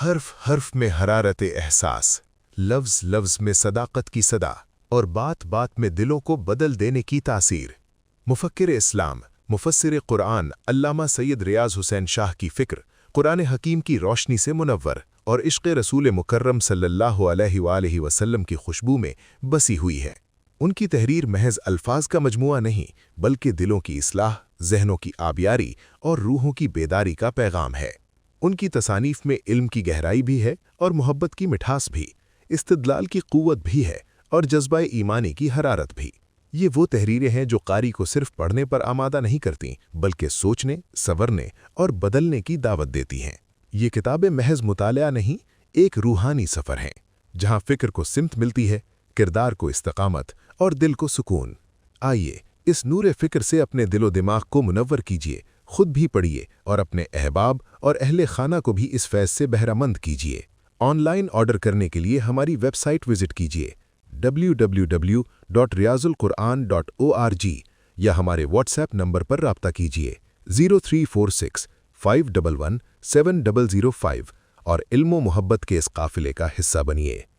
حرف حرف میں حرارت احساس، لفظ لفظ میں صداقت کی صدا اور بات بات میں دلوں کو بدل دینے کی تاثیر۔ مفکر اسلام، مفسر قرآن علامہ سید ریاض حسین شاہ کی فکر قرآن حکیم کی روشنی سے منور اور عشق رسول مکرم صلی اللہ علیہ وآلہ وسلم کی خوشبو میں بسی ہوئی ہے۔ ان کی تحریر محض الفاظ کا مجموعہ نہیں بلکہ دلوں کی اصلاح، ذہنوں کی آبیاری اور روحوں کی بیداری کا پیغام ہے۔ ان کی تصانیف میں علم کی گہرائی بھی ہے اور محبت کی مٹھاس بھی، استدلال کی قوت بھی ہے اور جذبہ ایمانی کی حرارت بھی۔ یہ وہ تحریریں ہیں جو قاری کو صرف پڑھنے پر آمادہ نہیں کرتیں بلکہ سوچنے، سنورنے اور بدلنے کی دعوت دیتی ہیں۔ یہ کتابیں محض مطالعہ نہیں، ایک روحانی سفر ہیں جہاں فکر کو سمت ملتی ہے، کردار کو استقامت اور دل کو سکون۔ آئیے اس نور فکر سے اپنے دل و دماغ کو منور کیجیے، خود بھی پڑھیے اور اپنے احباب اور اہل خانہ کو بھی اس فیض سے بہرہ مند کیجیے۔ آن لائن آرڈر کرنے کے لیے ہماری ویب سائٹ وزٹ کیجیے www.riyazulquran.org یا ہمارے واٹس ایپ نمبر پر رابطہ کیجیے 0346511705 اور علم و محبت کے اس قافلے کا حصہ بنیے۔